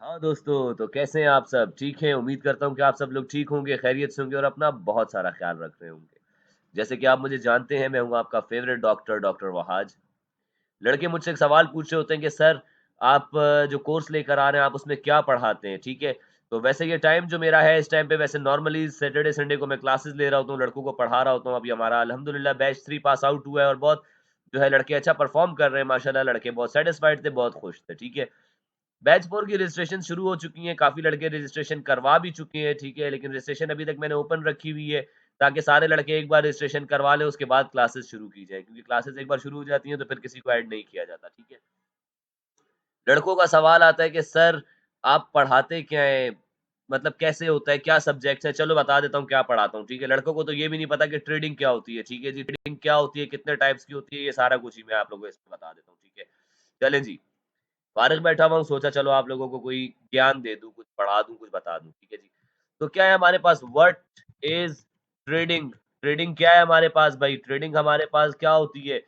हाँ दोस्तों, तो कैसे हैं आप सब? ठीक हैं? उम्मीद करता हूँ कि आप सब लोग ठीक होंगे, खैरियत से होंगे और अपना बहुत सारा ख़्याल रख रहे होंगे। जैसे कि आप मुझे जानते हैं, मैं हूँ आपका फ़ेवरेट डॉक्टर, डॉक्टर वहाज। लड़के मुझसे एक सवाल पूछ रहे होते हैं कि सर आप जो कोर्स लेकर आ रहे हैं, आप उसमें क्या पढ़ाते हैं? ठीक है? तो वैसे ये टाइम जो मेरा है, इस टाइम पे वैसे नॉर्मली सैटरडे, संडे को मैं क्लासेस ले रहा होता हूँ, लड़कों को पढ़ा रहा होता हूँ। अभी हमारा अल्हम्दुलिल्लाह बैच 3 पास आउट हुआ है और बहुत जो है लड़के अच्छा परफ़ॉर्म कर रहे हैं माशाल्लाह, लड़के बहुत सैटिस्फाइड थे, बहुत खुश थे। ठीक है? बैच 4 की रजिस्ट्रेशन शुरू हो चुकी है, काफ़ी लड़के रजिस्ट्रेशन करवा भी चुके हैं, ठीक है? लेकिन रजिस्ट्रेशन अभी तक मैंने ओपन रखी हुई है, ताकि सारे लड़के एक बार रजिस्ट्रेशन करवा लें, उसके बाद क्लासेस शुरू की जाएँ, क्योंकि क्लासेस एक बार शुरू हो जाती हैं, तो फिर किसी को ऐड नहीं किया जाता, ठीक है? लड़कों का सवाल आता है कि सर आप पढ़ाते क्या हैं? मतलब कैसे होता है? क्या सब्जेक्ट्स हैं? चलो बता देता हूँ क्या पढ़ाता हूँ, ठीक है? लड़कों को तो ये भी नहीं पता कि ट्रेडिंग क्या होती है, ठीक है जी? ट्रेडिंग क्या होती है? कितने टाइप्स की होती है? ये सारा कुछ ही मैं आप लोगों को इसमें बता देता हूँ, ठीक है? चलें जी। फारिग बैठा हुआ हूँ, सोचा चलो आप लोगों को कोई ज्ञान दे दूँ, कुछ पढ़ा दूँ, कुछ बता दूँ, ठीक है जी। तो क्या है हमारे पास व्हाट इज़ ट्रेडिंग? ट्रेडिंग क्या है हमारे पास भाई? ट्रेडिंग हमारे पास क्या होती है?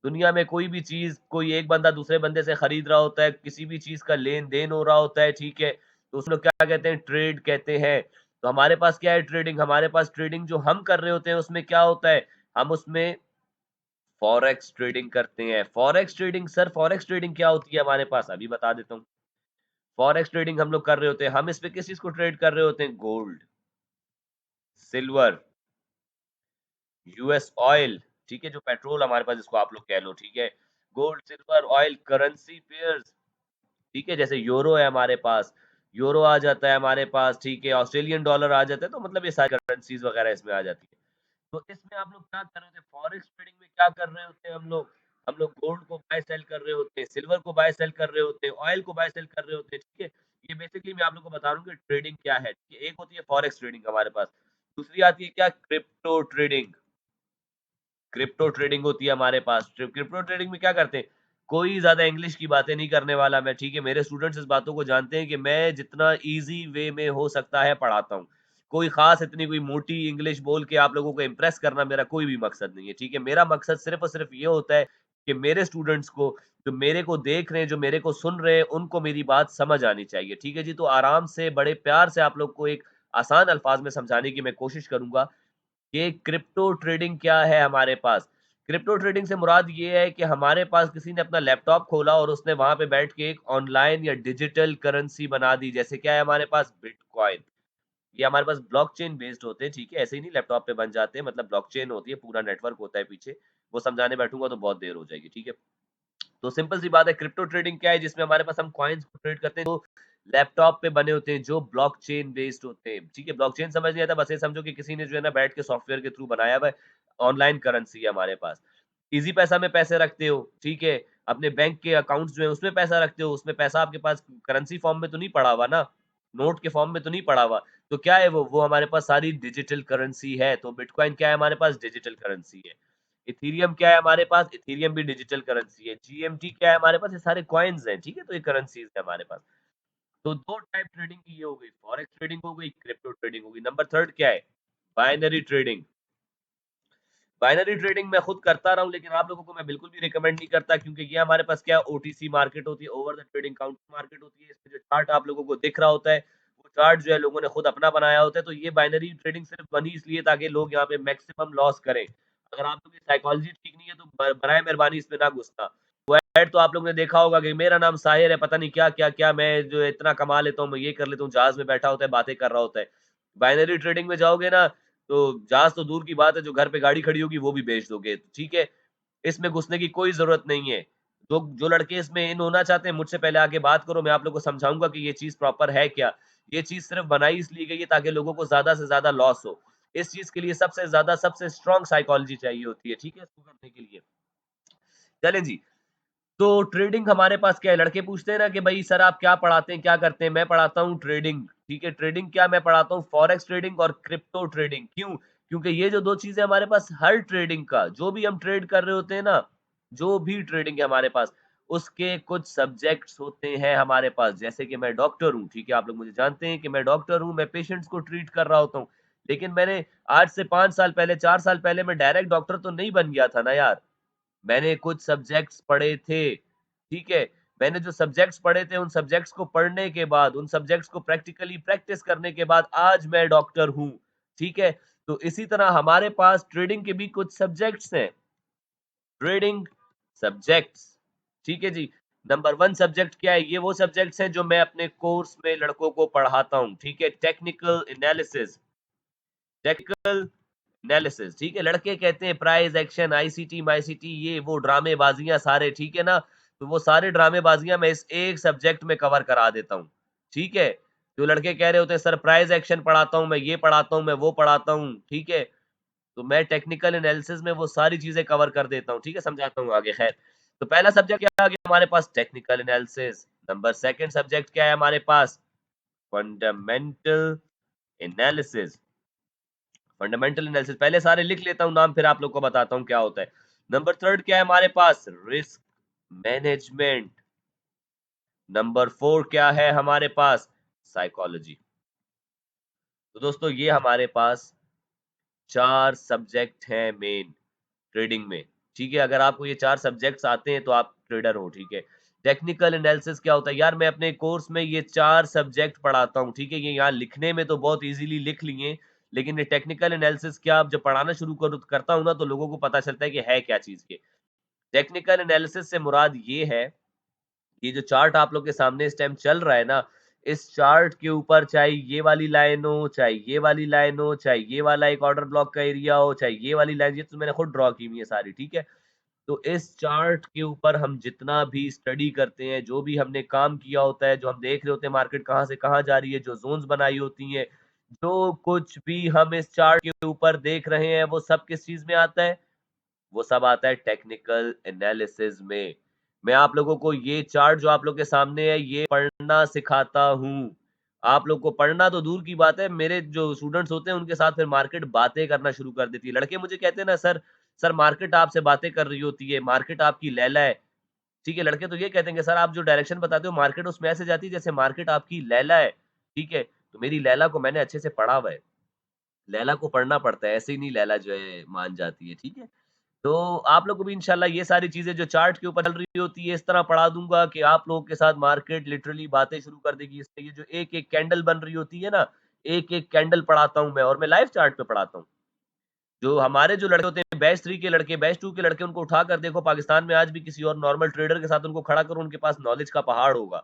दुनिया में कोई भी चीज़ कोई एक बंदा दूसरे बंदे से खरीद रहा होता है, किसी भी चीज़ का लेन-देन हो रहा होता है, ठीक है? तो उसमें क्या कहते हैं? ट्रेड कहते हैं। तो हमारे पास क्या है ट्रेडिंग? हमारे पास ट्रेडिंग जो हम कर रहे होते हैं, उसमें क्या होता है? हम उसमें फॉरेक्स ट्रेडिंग करते हैं। Forex trading sir forex trading क्या होती है हमारे पास? अभी बता देता हूँ। फॉरेक्स ट्रेडिंग हम लोग कर रहे होते हैं। हम इसमें किस चीज़ को ट्रेड कर रहे होते हैं? गोल्ड, सिल्वर, यूएस ऑयल, ठीक है? जो पेट्रोल हमारे पास जिसको आप लोग कह लो, ठीक है? Gold, silver, oil, currency pairs, ठीक है? जैसे यूरो है हमारे पास, यूरो आ जाता है हमारे पास, ठीक है? ऑस्ट्रेलियन डॉलर आ जाता है, तो मतलब ये सारी करेंसीज़ वगैरह इसमें आ जाती है। तो इसमें आप लोग क्या कर रहे होते हैं? फॉरेक्स ट्रेडिंग में क्या कर रहे होते हैं हम लोग? हम लोग गोल्ड को बाय सेल कर रहे होते हैं, सिल्वर को बाय सेल कर रहे होते हैं, ऑयल को बाय सेल कर रहे होते हैं, ठीक है? ये बेसिकली मैं आप लोगों को बता रहा हूँ कि ट्रेडिंग क्या है, ठीक है? एक होती है फॉरेक्स ट्रेडिंग हमारे पास, दूसरी आती है क्या? Crypto trading. क्रिप्टो ट्रेडिंग होती है हमारे पास। क्रिप्टो ट्रेडिंग में क्या करते हैं? कोई ज़्यादा इंग्लिश की बातें नहीं करने वाला मैं, ठीक है? मेरे स्टूडेंट्स इस बातों को जानते हैं कि मैं जितना ईज़ी वे में हो सकता है पढ़ाता हूँ। कोई ख़ास इतनी कोई मोटी इंग्लिश बोल के आप लोगों को इम्प्रेस करना मेरा कोई भी मकसद नहीं है, ठीक है? मेरा मकसद सिर्फ़ और सिर्फ़ ये होता है कि मेरे स्टूडेंट्स को, जो मेरे को देख रहे हैं, जो मेरे को सुन रहे हैं, उनको मेरी बात समझ आनी चाहिए, ठीक है जी? तो आराम से, बड़े प्यार से आप लोग को एक आसान अल्फ़ाज़ में समझाने की मैं कोशिश करूँगा कि क्रिप्टो ट्रेडिंग क्या है हमारे पास। क्रिप्टो ट्रेडिंग से मुराद ये है कि हमारे पास किसी ने अपना लैपटॉप खोला और उसने वहाँ पे बैठ के एक ऑनलाइन या डिजिटल करेंसी बना दी। जैसे क्या है हमारे पास बिटकॉइन। ये हमारे पास ब्लॉकचेन बेस्ड होते हैं, ठीक है? ऐसे ही नहीं लैपटॉप पे बन जाते हैं, मतलब ब्लॉकचेन होती है, पूरा नेटवर्क होता है पीछे। वो समझाने बैठूँगा तो बहुत देर हो जाएगी, ठीक है? तो सिंपल सी बात है क्रिप्टो ट्रेडिंग क्या है जिसमें हमारे पास हम कॉइन्स को ट्रेड करते हैं जो लैपटॉप पे बने होते हैं, जो ब्लॉकचेन बेस्ड होते हैं, ठीक है? ब्लॉकचेन समझ नहीं आता बस ये समझो कि किसी ने जो है ना बैठ के सॉफ्टवेयर के थ्रू बनाया हुआ है, ऑनलाइन करेंसी है हमारे पास। ईज़ी पैसा में पैसे रखते हो, ठीक है? अपने बैंक के अकाउंट्स जो है उसमें पैसा रखते हो, उसमें पैसा आपके पास करेंसी फॉर्म में तो नहीं पड़ा हुआ ना, नोट के फॉर्म में तो नहीं पड़ा हुआ। तो क्या है वो हमारे पास सारी डिजिटल करेंसी है, तो बिटकॉइन क्या है हमारे पास डिजिटल करेंसी है। इथेरियम क्या है हमारे पास? इथेरियम भी डिजिटल करेंसी है। जीएमटी क्या है हमारे पास? ये सारे कॉइन्स हैं, ठीक है? तो ये करेंसीज़ है हमारे पास। तो 2 टाइप ट्रेडिंग की ये हो गई, फॉरेक्स ट्रेडिंग हो गई, क्रिप्टो ट्रेडिंग हो गई। नंबर 3 क्या है? Binary trading. बाइनरी ट्रेडिंग मैं खुद करता रहा हूँ, लेकिन आप लोगों को मैं बिल्कुल भी रिकमेंड नहीं करता क्योंकि ये हमारे पास क्या ओटीसी मार्केट होती है, over the trading counter market होती है। इसमें जो चार्ट आप लोगों को दिख रहा होता है, वो चार्ट जो है लोगों ने खुद अपना बनाया होता है। तो ये बाइनरी ट्रेडिंग सिर्फ बनी इसलिए ताकि लोग यहाँ पे मैक्सिमम लॉस करें। अगर आप लोगों की साइकोलॉजी ठीक नहीं है तो बराए मेहरबानी इसमें ना घुसना। वो ऐड तो आप लोगों ने देखा होगा कि मेरा नाम साहिर है, पता नहीं क्या-क्या-क्या मैं जो है इतना कमा लेता हूँ, मैं ये कर लेता हूँ, जहाज में बैठा होता है, बातें कर रहा होता है। बाइनरी ट्रेडिंग में जाओगे ना तो जहाज तो दूर की बात है, जो घर पे गाड़ी खड़ी होगी वो भी बेच दोगे, ठीक है? इसमें घुसने की कोई ज़रूरत नहीं है। जो जो लड़के इसमें इन होना चाहते हैं, मुझसे पहले आके बात करो, मैं आप लोगों को समझाऊँगा कि ये चीज़ प्रॉपर है क्या? ये चीज़ सिर्फ़ बनाई इसलिए गई है ताकि लोगों को ज़्यादा से ज़्यादा लॉस हो। इस चीज़ के लिए सबसे ज़्यादा, सबसे स्ट्रॉन्ग साइकोलॉजी चाहिए होती है, ठीक है? इसको करने के लिए। चलें जी। तो ट्रेडिंग हमारे पास क्या है? लड़के पूछते हैं ना कि भाई सर आप क्या पढ़ाते हैं, क्या करते हैं? मैं पढ़ाता हूँ ट्रेडिंग, ठीक है? ट्रेडिंग क्या मैं पढ़ाता हूँ फॉरेक्स ट्रेडिंग और क्रिप्टो ट्रेडिंग। क्यों? क्योंकि ये जो 2 चीज़ें हमारे पास हर ट्रेडिंग का जो भी हम ट्रेड कर रहे होते हैं ना, जो भी ट्रेडिंग है हमारे पास, उसके कुछ सब्जेक्ट्स होते हैं हमारे पास। जैसे कि मैं डॉक्टर हूँ, ठीक है? आप लोग मुझे जानते हैं कि मैं डॉक्टर हूँ, मैं पेशेंट्स को ट्रीट कर रहा होता हूँ। लेकिन मैंने आज से 5 साल पहले, 4 साल पहले मैं डायरेक्ट डॉक्टर तो नहीं बन गया था ना यार। मैंने कुछ सब्जेक्ट्स पढ़े थे, ठीक है? मैंने जो सब्जेक्ट्स पढ़े थे, उन सब्जेक्ट्स को पढ़ने के बाद, उन सब्जेक्ट्स को प्रैक्टिकली प्रैक्टिस करने के बाद आज मैं डॉक्टर हूँ, ठीक है? तो इसी तरह हमारे पास ट्रेडिंग के भी कुछ सब्जेक्ट्स हैं। ट्रेडिंग सब्जेक्ट्स, ठीक है जी। नंबर 1 सब्जेक्ट क्या है? ये वो सब्जेक्ट्स हैं जो मैं अपने कोर्स में लड़कों को पढ़ाता हूँ, ठीक है? टेक्निकल एनालिसिस, टेक्निकल एनालिसिस, ठीक है? लड़के कहते हैं प्राइस एक्शन, आईसीटी, माईसीटी, ये वो ड्रामेबाज़ियाँ सारे, ठीक है ना? तो वो सारे ड्रामेबाज़ियाँ मैं इस एक सब्जेक्ट में कवर करा देता हूँ, ठीक है? जो लड़के कह रहे होते हैं सर प्राइस एक्शन पढ़ाता हूँ, मैं ये पढ़ाता हूँ, मैं वो पढ़ाता हूँ, ठीक है? तो मैं टेक्निकल एनालिसिस में वो सारी चीज़ें कवर कर देता हूँ, ठीक है? समझाता हूँ आगे खैर। तो पहला सब्जेक्ट क्या आ गया हमारे पास? Technical analysis. नंबर 2 सब्जेक्ट क्या है हमारे पास? Fundamental analysis. फंडामेंटल एनालिसिस पहले सारे लिख लेता हूँ नाम, फिर आप लोग को बताता हूँ क्या होता है। नंबर 3 क्या है हमारे पास? Risk management. नंबर 4 क्या है हमारे पास? साइकोलॉजी। तो दोस्तों ये हमारे पास 4 सब्जेक्ट हैं मेन ट्रेडिंग में, ठीक है? अगर आपको ये 4 सब्जेक्ट्स आते हैं तो आप ट्रेडर हो, ठीक है? टेक्निकल एनालिसिस क्या होता है? यार मैं अपने कोर्स में ये 4 सब्जेक्ट पढ़ाता हूँ, ठीक है? ये यहाँ लिखने में तो बहुत ईज़िली लिख लिए, लेकिन ये टेक्निकल एनालिसिस क्या अब जब पढ़ाना शुरू करता हूँ ना तो लोगों को पता चलता है कि है क्या चीज़ ये। टेक्निकल एनालिसिस से मुराद ये है ये जो चार्ट आप लोग के सामने इस टाइम चल रहा है ना, इस चार्ट के ऊपर चाहे ये वाली लाइन हो, चाहे ये वाली लाइन हो, चाहे ये वाला एक ऑर्डर ब्लॉक का एरिया हो, चाहे ये वाली लाइन, ये तो मैंने खुद ड्रॉ की हुई है सारी, ठीक है? तो इस चार्ट के ऊपर हम जितना भी स्टडी करते हैं, जो भी हमने काम किया होता है, जो हम देख रहे होते हैं मार्केट कहाँ से कहाँ जा रही है, जो ज़ोन्स बनाई होती हैं, जो कुछ भी हम इस चार्ट के ऊपर देख रहे हैं, वो सब किस चीज़ में आता है? वो सब आता है टेक्निकल एनालिसिस में। मैं आप लोगों को ये चार्ट जो आप लोग के सामने है, ये पढ़ना सिखाता हूँ। आप लोग को पढ़ना तो दूर की बात है, मेरे जो स्टूडेंट्स होते हैं, उनके साथ फिर मार्केट बातें करना शुरू कर देती है। लड़के मुझे कहते हैं ना, "सर, मार्केट आपसे बातें कर रही होती है, मार्केट आपकी लैला है।" ठीक है? लड़के तो ये कहते हैं कि, "सर, आप जो डायरेक्शन बताते हो, मार्केट उसमें ऐसे जाती है, जैसे मार्केट आपकी लैला है।" ठीक है? तो मेरी लैला को मैंने अच्छे से पढ़ा हुआ है। लैला को पढ़ना पड़ता है, ऐसे ही नहीं लैला जो है मान जाती है। ठीक है? तो आप लोग को भी इंशाल्लाह ये सारी चीज़ें जो चार्ट के ऊपर चल रही होती है, इस तरह पढ़ा दूँगा कि आप लोगों के साथ मार्केट लिटरली बातें शुरू कर देगी। इससे ये जो एक-एक कैंडल बन रही होती है ना, एक-एक कैंडल पढ़ाता हूँ मैं और मैं लाइव चार्ट पे पढ़ाता हूँ। जो हमारे जो लड़के होते हैं बैच 3 के लड़के, बैच 2 के लड़के उनको उठाकर देखो पाकिस्तान में आज भी किसी और नॉर्मल ट्रेडर के साथ उनको खड़ा करो, उनके पास नॉलेज का पहाड़ होगा।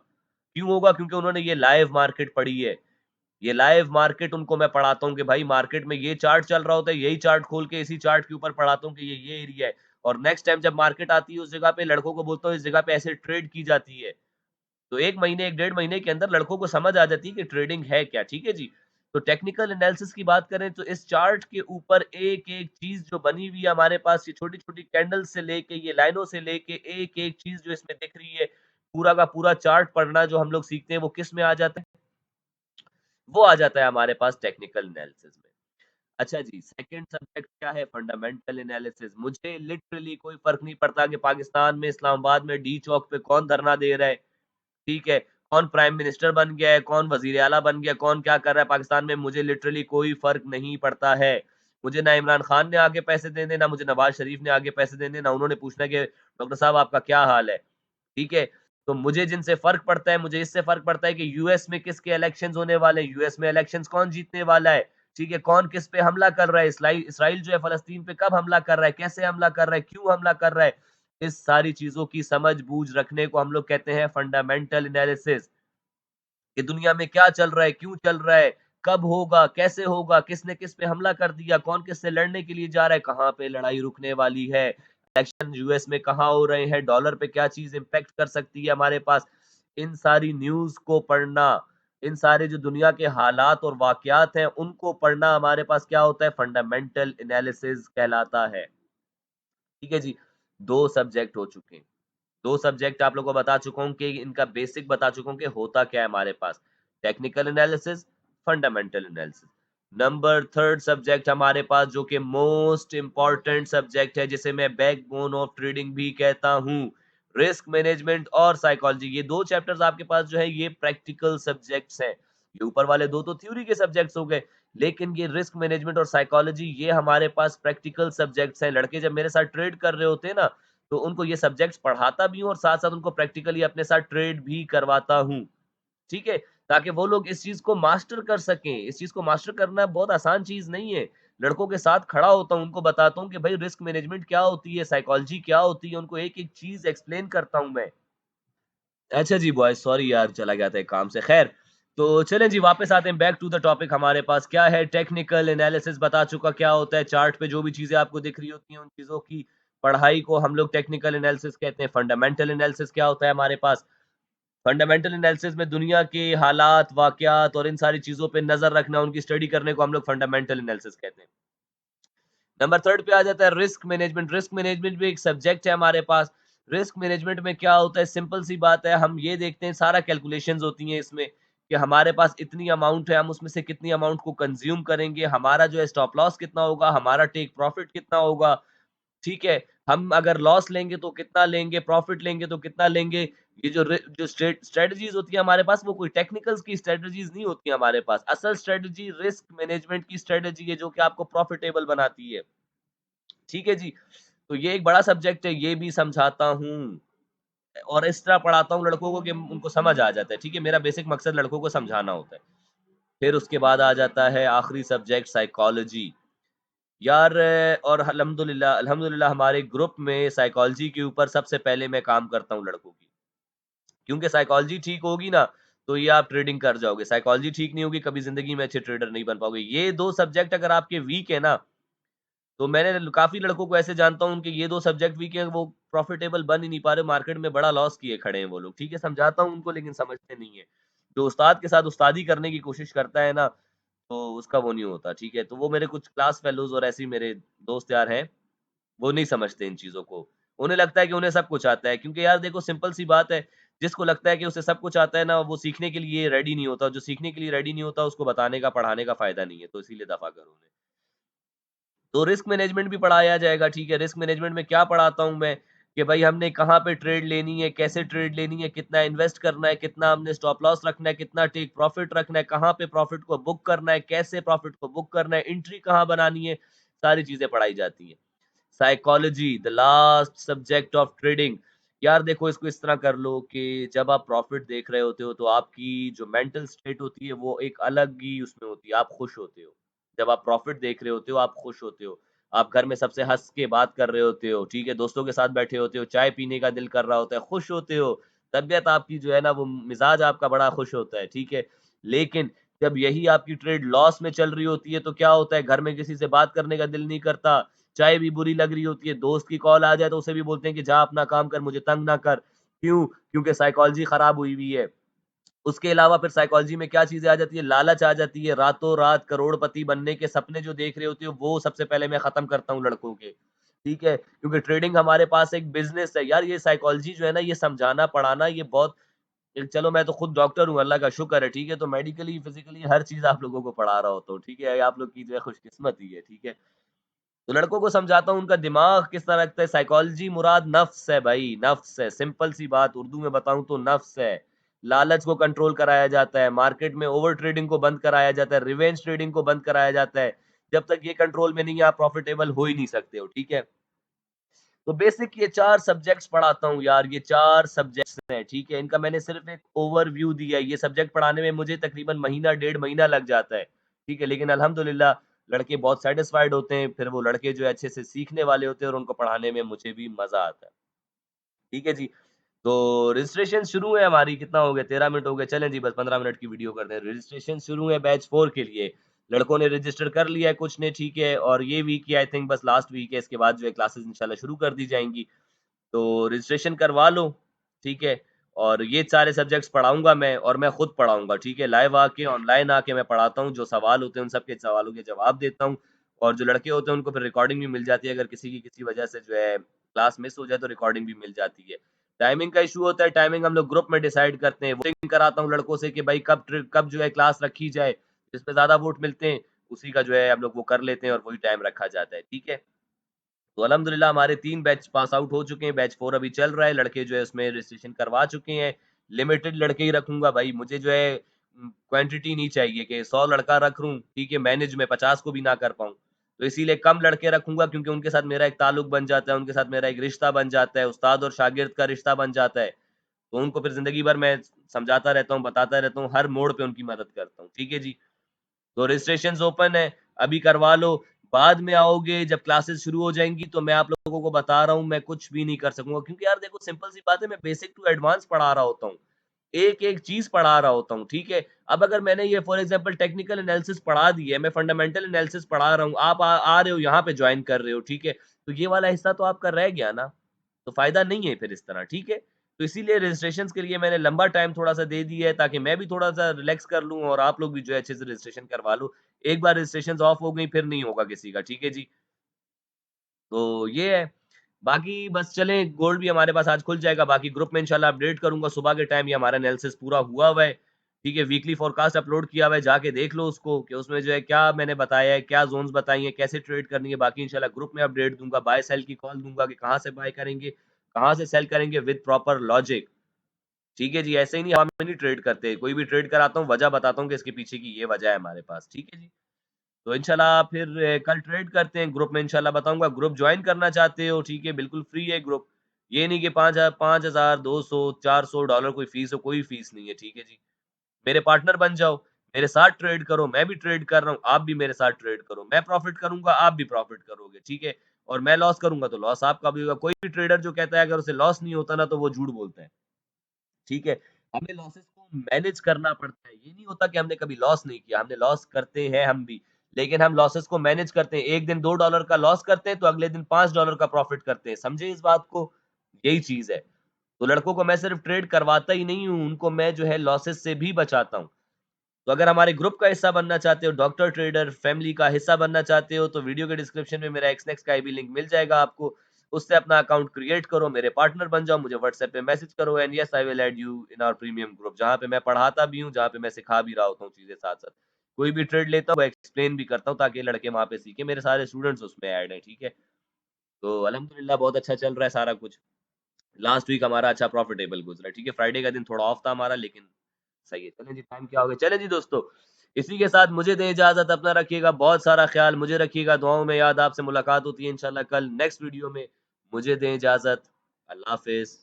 क्यों होगा? क्योंकि उन्होंने ये लाइव मार्केट पढ़ी है। ये लाइव मार्केट उनको मैं पढ़ाता हूँ कि भाई मार्केट में ये चार्ट चल रहा होता है, यही चार्ट खोल के इसी चार्ट के ऊपर पढ़ाता हूँ कि ये एरिया है और नेक्स्ट टाइम जब मार्केट आती है उस जगह पे लड़कों को बोलता हूँ इस जगह पे ऐसे ट्रेड की जाती है। तो 1 महीने 1 डेढ़ महीने के अंदर लड़कों को समझ आ जाती है कि ट्रेडिंग है क्या, ठीक है जी? तो टेक्निकल एनालिसिस की बात करें तो इस चार्ट के ऊपर एक-एक चीज़ जो बनी हुई है हमारे पास ये छोटी-छोटी कैंडल्स से लेके ये लाइनों से लेके एक-एक चीज़ जो इसमें दिख रही है, पूरा का पूरा चार्ट पढ़ना जो हम लोग सीखते हैं वो किस में आ जाता है? वो आ जाता है हमारे पास टेक्निकल एनालिसिस में। अच्छा जी, सेकंड सब्जेक्ट क्या है? Fundamental analysis. मुझे लिटरली कोई फ़र्क नहीं पड़ता कि पाकिस्तान में, इस्लामाबाद में, डी चौक पे कौन धरना दे रहा है, ठीक है? कौन प्राइम मिनिस्टर बन गया है, कौन वज़ीर आला बन गया, कौन क्या कर रहा है पाकिस्तान में, मुझे लिटरली कोई फ़र्क नहीं पड़ता है। मुझे ना इमरान खान ने आके पैसे देने, ना मुझे नवाज़ शरीफ ने आगे पैसे देने, ना उन्होंने पूछना है कि डॉक्टर साहब आपका क्या हाल है? ठीक है? तो मुझे जिनसे फ़र्क पड़ता है, मुझे इससे फ़र्क पड़ता है कि यूएस में किसके इलेक्शंस होने वाले हैं, यूएस में इलेक्शंस कौन जीतने वाला है, ठीक है? कौन किस पे हमला कर रहा है, इसराइल जो है फ़लस्तीन पे कब हमला कर रहा है, कैसे हमला कर रहा है, क्यों हमला कर रहा है? इस सारी चीज़ों की समझ-बूझ रखने को हम लोग कहते हैं फंडामेंटल एनालिसिस। कि दुनिया में क्या चल रहा है, क्यों चल रहा है, कब होगा, कैसे होगा, किसने किस पे हमला कर दिया, कौन किससे लड़ने के लिए जा रहा है, कहाँ पे लड़ाई रुकने वाली है, इलेक्शन यूएस में कहाँ हो रहे हैं, डॉलर पे क्या चीज़ इम्पैक्ट कर सकती है हमारे पास। इन सारी न्यूज़ को पढ़ना, इन सारे जो दुनिया के हालात और वाक़यात हैं, उनको पढ़ना हमारे पास क्या होता है, फंडामेंटल एनालिसिस कहलाता है। ठीक है जी? 2 सब्जेक्ट हो चुके हैं। 2 सब्जेक्ट आप लोगों को बता चुका हूँ कि इनका बेसिक बता चुका हूँ कि होता क्या है हमारे पास। Technical analysis, fundamental analysis. Number 3 subject हमारे पास जो कि मोस्ट इम्पोर्टेंट सब्जेक्ट है, जिसे मैं बैकबोन ऑफ ट्रेडिंग भी कहता हूँ, रिस्क मैनेजमेंट और साइकोलॉजी। ये 2 चैप्टर्स आपके पास जो है ये प्रैक्टिकल सब्जेक्ट्स हैं। ये ऊपर वाले 2 तो थ्योरी के सब्जेक्ट्स हो गए, लेकिन ये रिस्क मैनेजमेंट और साइकोलॉजी ये हमारे पास प्रैक्टिकल सब्जेक्ट्स हैं। लड़के जब मेरे साथ ट्रेड कर रहे होते हैं ना, तो उनको ये सब्जेक्ट्स पढ़ाता भी हूँ और साथ-साथ उनको प्रैक्टिकली अपने साथ ट्रेड भी करवाता हूँ, ठीक है? ताकि वो लोग इस चीज़ को मास्टर कर सकें। इस चीज़ को मास्टर करना बहुत आसान चीज़ नहीं है। लड़कों के साथ खड़ा होता हूँ, उनको बताता हूँ कि भाई रिस्क मैनेजमेंट क्या होती है, साइकोलॉजी क्या होती है, उनको एक-एक चीज़ एक्सप्लेन करता हूँ मैं। अच्छा जी बॉयज़, सॉरी यार चला गया था एक काम से। ख़ैर, तो चलें जी वापस आते हैं बैक टू द टॉपिक हमारे पास क्या है टेक्निकल एनालिसिस बता चुका क्या होता है, चार्ट पे जो भी चीज़ें आपको दिख रही होती हैं, उन चीज़ों की पढ़ाई को हम लोग टेक्निकल एनालिसिस कहते हैं। फंडामेंटल एनालिसिस क्या होता है हमारे पास? फंडामेंटल एनालिसिस में दुनिया के हालात, वाक़यात और इन सारी चीज़ों पे नज़र रखना, उनकी स्टडी करने को हम लोग फंडामेंटल एनालिसिस कहते हैं। नंबर 3 पे आ जाता है रिस्क मैनेजमेंट। रिस्क मैनेजमेंट भी एक सब्जेक्ट है हमारे पास। रिस्क मैनेजमेंट में क्या होता है सिंपल सी बात है, हम ये देखते हैं सारा कैलकुलेशंस होती हैं इसमें कि हमारे पास इतनी अमाउंट है, हम उसमें से कितनी अमाउंट को कंज़्यूम करेंगे, हमारा जो है स्टॉप लॉस कितना होगा, हमारा टेक प्रॉफिट कितना होगा, ठीक है? हम अगर लॉस लेंगे तो कितना लेंगे, प्रॉफिट लेंगे तो कितना लेंगे। ये जो स्ट्रैटेजीज़ होती है हमारे पास वो कोई टेक्निकल्स की स्ट्रैटेजीज़ नहीं होती है हमारे पास। असल स्ट्रैटेजी रिस्क मैनेजमेंट की स्ट्रैटेजी है जो कि आपको प्रॉफिटेबल बनाती है। ठीक है जी। तो ये एक बड़ा सब्जेक्ट है, ये भी समझाता हूँ और इस तरह पढ़ाता हूँ लड़कों को कि उनको समझ आ जाता है, ठीक है? मेरा बेसिक मकसद लड़कों को समझाना होता है। फिर उसके बाद आ जाता है आखिरी सब्जेक्ट साइकोलॉजी। यार और अल्हम्दुलिल्लाह अल्हम्दुलिल्लाह हमारे ग्रुप में साइकोलॉजी के ऊपर सबसे पहले मैं काम करता हूँ लड़कों की। क्योंकि साइकोलॉजी ठीक होगी ना, तो ये आप ट्रेडिंग कर जाओगे। साइकोलॉजी ठीक नहीं होगी, कभी ज़िंदगी में अच्छे ट्रेडर नहीं बन पाओगे। ये 2 सब्जेक्ट अगर आपके वीक है ना, तो मैंने काफ़ी लड़कों को ऐसे जानता हूँ उनके ये 2 सब्जेक्ट वीक हैं, वो प्रॉफिटेबल बन ही नहीं पा रहे, मार्केट में बड़ा लॉस किए खड़े हैं वो लोग, ठीक है? समझाता हूँ उनको लेकिन समझते नहीं हैं। जो उस्ताद के साथ उस्तादी करने की कोशिश करता है ना, तो उसका वो नहीं होता, ठीक है? तो वो मेरे कुछ क्लास फेलोज़ और ऐसे ही मेरे दोस्त यार हैं, वो नहीं समझते इन चीज़ों को। उन्हें लगता है कि उन्हें सब कुछ आता है क्योंकि यार देखो सिंपल सी बात है, जिसको लगता है कि उसे सब कुछ आता है ना, वो सीखने के लिए रेडी नहीं होता, जो सीखने के लिए रेडी नहीं होता, उसको बताने का, पढ़ाने का फ़ायदा नहीं है, तो इसीलिए दफ़ा करो उन्हें। तो रिस्क मैनेजमेंट भी पढ़ाया जाएगा, ठीक है। रिस्क मैनेजमेंट में क्या पढ़ाता हूँ मैं कि भाई हमने कहाँ पे ट्रेड लेनी है, कैसे ट्रेड लेनी है, कितना इन्वेस्ट करना है, कितना हमने स्टॉप लॉस रखना है, कितना टेक प्रॉफिट रखना है, कहाँ पे प्रॉफिट को बुक करना है, कैसे प्रॉफिट को बुक करना है, एंट्री कहाँ बनानी है, सारी चीज़ें पढ़ाई जाती हैं। Psychology, the last subject of trading. यार देखो इसको इस तरह कर लो कि जब आप प्रॉफिट देख रहे होते हो तो आपकी जो मेंटल स्टेट होती है वो एक अलग ही उसमें होती है, आप खुश होते हो। जब आप प्रॉफिट देख रहे होते हो, आप खुश होते हो। आप घर में सबसे हँस के बात कर रहे होते हो, ठीक है? दोस्तों के साथ बैठे होते हो, चाय पीने का दिल कर रहा होता है, खुश होते हो। तबीयत आपकी जो है ना वो मिज़ाज आपका बड़ा खुश होता है, ठीक है? लेकिन जब यही आपकी ट्रेड लॉस में चल रही होती है तो क्या होता है, घर में किसी से बात करने का दिल नहीं करता, चाय भी बुरी लग रही होती है, दोस्त की कॉल आ जाए तो उसे भी बोलते हैं कि जा अपना काम कर, मुझे तंग ना कर। क्यों? क्योंकि साइकोलॉजी खराब हुई हुई है। उसके अलावा फिर साइकोलॉजी में क्या चीज़ें आ जाती है, लालच आ जाती है, रातों-रात करोड़पति बनने के सपने जो देख रहे होते हो, वो सबसे पहले मैं खत्म करता हूँ लड़कों के, ठीक है? क्योंकि ट्रेडिंग हमारे पास एक बिज़नेस है। यार ये साइकोलॉजी जो है ना, ये समझाना, पढ़ाना ये बहुत चलो मैं तो खुद डॉक्टर हूँ, अल्लाह का शुक्र है, ठीक है? तो मेडिकली, फिज़िकली हर चीज़ आप लोगों को पढ़ा रहा होता हूँ, ठीक है? आप लोग की जो है खुशकिस्मती है, ठीक है? तो लड़कों को समझाता हूँ उनका दिमाग किस तरह लगता है, साइकोलॉजी मुराद नफ्स है भाई, नफ्स है, सिंपल सी बात उर्दू में बताऊँ तो नफ्स है। लालच को कंट्रोल कराया जाता है, मार्केट में ओवर ट्रेडिंग को बंद कराया जाता है, रिवेंज ट्रेडिंग को बंद कराया जाता है। जब तक ये कंट्रोल में नहीं है, आप प्रॉफिटेबल हो ही नहीं सकते हो, ठीक है? तो बेसिक ये 4 सब्जेक्ट्स पढ़ाता हूँ यार, ये 4 सब्जेक्ट्स हैं, ठीक है? इनका मैंने सिर्फ़ एक ओवरव्यू दिया है, ये सब्जेक्ट पढ़ाने में मुझे तकरीबन महीना, डेढ़ महीना लग जाता है, ठीक है? लेकिन अल्हम्दुलिल्लाह लड़के बहुत सैटिस्फाइड होते हैं, फिर वो लड़के जो है अच्छे से सीखने वाले होते हैं और उनको पढ़ाने में मुझे भी मज़ा आता है, ठीक है जी? तो रजिस्ट्रेशन शुरू है हमारी, कितना हो गया 13 मिनट हो गए, चलें जी बस 15 मिनट की वीडियो कर दें। रजिस्ट्रेशन शुरू है बैच 4 के लिए, लड़कों ने रजिस्टर कर लिया है कुछ ने, ठीक है? और ये वीक ही आई थिंक बस लास्ट वीक है, इसके बाद जो है क्लासेस इंशाल्लाह शुरू कर दी जाएँगी। तो रजिस्ट्रेशन करवा लो, ठीक है? और ये सारे सब्जेक्ट्स पढ़ाऊँगा मैं और मैं खुद पढ़ाऊँगा, ठीक है? लाइव आके, ऑनलाइन आके मैं पढ़ाता हूँ, जो सवाल होते हैं, उन सबके सवालों के जवाब देता हूँ और जो लड़के होते हैं, उनको फिर रिकॉर्डिंग भी मिल जाती है, अगर किसी की किसी वजह से जो है क्लास मिस हो जाए, तो रिकॉर्डिंग भी मिल जाती है। टाइमिंग का इश्यू होता है, टाइमिंग हम लोग ग्रुप में डिसाइड करते हैं, वोटिंग कराता हूँ लड़कों से कि भाई कब जो है क्लास रखी जाए, जिसपे ज़्यादा वोट मिलते हैं, उसी का जो है हम लोग वो कर लेते हैं और वही टाइम रखा जाता है, ठीक है? तो अल्हम्दुलिल्लाह हमारे 3 बैच पास आउट हो चुके हैं, बैच 4 अभी चल रहा है, लड़के जो है उसमें रजिस्ट्रेशन करवा चुके हैं। लिमिटेड लड़के ही रखूँगा भाई, मुझे जो है क्वांटिटी नहीं चाहिए कि 100 लड़का रख लूँ, ठीक है, मैनेज मैं 50 को भी ना कर पाऊँ। तो इसीलिए कम लड़के रखूँगा क्योंकि उनके साथ मेरा एक ताल्लुक बन जाता है, उनके साथ मेरा एक रिश्ता बन जाता है, उस्ताद और शागिर्द का रिश्ता बन जाता है। तो उनको फिर ज़िंदगी भर मैं समझाता रहता हूँ, बताता रहता हूँ, हर मोड़ पे उनकी मदद करता हूँ। ठीक है जी? तो रजिस्ट्रेशंस ओपन है, अभी करवा लो। बाद में आओगे जब क्लासेस शुरू हो जाएँगी तो मैं आप लोगों को बता रहा हूँ मैं कुछ भी नहीं कर सकूँगा क्योंकि यार देखो सिंपल सी बात है मैं बेसिक टू एडवांस पढ़ा रहा होता हूँ। एक-एक चीज़ पढ़ा रहा होता हूँ, ठीक है? अब अगर मैंने ये फॉर एग्ज़ाम्पल टेक्निकल एनालिसिस पढ़ा दी है, मैं फंडामेंटल एनालिसिस पढ़ा रहा हूँ, आप आ रहे हो यहाँ पे जॉइन कर रहे हो, ठीक है? तो ये वाला हिस्सा तो आपका रह गया ना, तो फ़ायदा नहीं है फिर इस तरह, ठीक है? तो इसीलिए रजिस्ट्रेशंस के लिए मैंने लंबा टाइम थोड़ा-सा दे दिया है ताकि मैं भी थोड़ा-सा रिलैक्स कर लूँ और आप लोग भी जो है अच्छे से रजिस्ट्रेशन करवा लो। एक बार रजिस्ट्रेशंस ऑफ हो गई फिर नहीं होगा किसी का, ठीक है जी? तो ये है। बाकी बस चलें गोल्ड भी हमारे पास आज खुल जाएगा, बाकी ग्रुप में इंशाल्लाह अपडेट करूँगा सुबह के टाइम ये हमारा एनालिसिस पूरा हुआ हुआ है। ठीक है, वीकली फ़ॉरकास्ट अपलोड किया हुआ है, जाके देख लो उसको कि उसमें जो है क्या मैंने बताया है, क्या ज़ोन्स बताई हैं, कैसे ट्रेड करनी है। बाकी इंशाल्लाह ग्रुप में अपडेट दूँगा, बाय सेल की कॉल दूँगा कि कहाँ से बाय करेंगे, कहाँ से सेल करेंगे विद प्रॉपर लॉजिक। ठीक है जी, ऐसे ही नहीं हवा में नहीं ट्रेड करते, कोई भी ट्रेड कराता हूँ, वजह बताता हूँ कि इसके पीछे की ये वजह है हमारे पास। ठीक है जी? तो इंशाल्लाह फिर कल ट्रेड करते हैं, ग्रुप में इंशाल्लाह बताऊँगा, ग्रुप जॉइन करना चाहते हो, ठीक है, बिल्कुल फ्री है ग्रुप। ये नहीं कि 5,000, 200, $400 कोई फ़ीस हो, कोई फ़ीस नहीं है, ठीक है जी। मेरे पार्टनर बन जाओ, मेरे साथ ट्रेड करो, मैं भी ट्रेड कर रहा हूँ, आप भी मेरे साथ ट्रेड करो। मैं प्रॉफ़िट करूँगा, आप भी प्रॉफ़िट करोगे, ठीक है? और मैं लॉस करूँगा तो लॉस आपका भी होगा। कोई भी ट्रेडर जो कहता है अगर उसे लॉस नहीं होता ना, तो वो झूठ बोलता है। ठीक है? हमें लॉसेस को मैनेज करना पड़ता है। ये नहीं होता कि हमने कभी लॉस नहीं किया, हमने लॉस करते हैं हम भी, लेकिन हम लॉसेस को मैनेज करते हैं। एक दिन $2 का लॉस करते हैं, तो अगले दिन $5 का प्रॉफ़िट करते हैं। समझे इस बात को? यही चीज़ है। तो लड़कों को मैं सिर्फ़ ट्रेड करवाता ही नहीं हूँ, उनको मैं जो है लॉसेस से भी बचाता हूँ। तो अगर हमारे ग्रुप का हिस्सा बनना चाहते हो, डॉक्टर ट्रेडर फैमिली का हिस्सा बनना चाहते हो, तो वीडियो के डिस्क्रिप्शन में मेरा एक्सनेक्स का भी लिंक मिल जाएगा आपको। उससे अपना अकाउंट क्रिएट करो, मेरे पार्टनर बन जाओ, मुझे व्हाट्सएप पे मैसेज करो and yes I will add you in our premium group जहाँ पे मैं पढ़ाता भी हूँ, जहाँ पे मैं सिखा भी रहा होता हूँ चीज़ें साथ-साथ। कोई भी ट्रेड लेता हूँ, एक्सप्लेन भी करता हूँ ताकि लड़के वहाँ पे सीखें, मेरे सारे स्टूडेंट्स उसमें ऐड हैं, ठीक है? तो अल्हम्दुलिल्लाह बहुत अच्छा चल रहा है सारा कुछ। लास्ट वीक हमारा अच्छा प्रॉफिटेबल गुज़रा, ठीक है? फ्राइडे का दिन थोड़ा ऑफ था हमारा लेकिन सही है। चलें जी टाइम क्या हो गया? चलें जी दोस्तों, इसी के साथ मुझे दें इजाज़त, अपना रखिएगा बहुत सारा ख़्याल, मुझे रखिएगा दुआओं में याद, आपसे मुलाकात होती है इंशाल्लाह कल नेक्स्ट वीडियो में। मुझे दें इजाज़त, अल्लाह हाफ़िज़।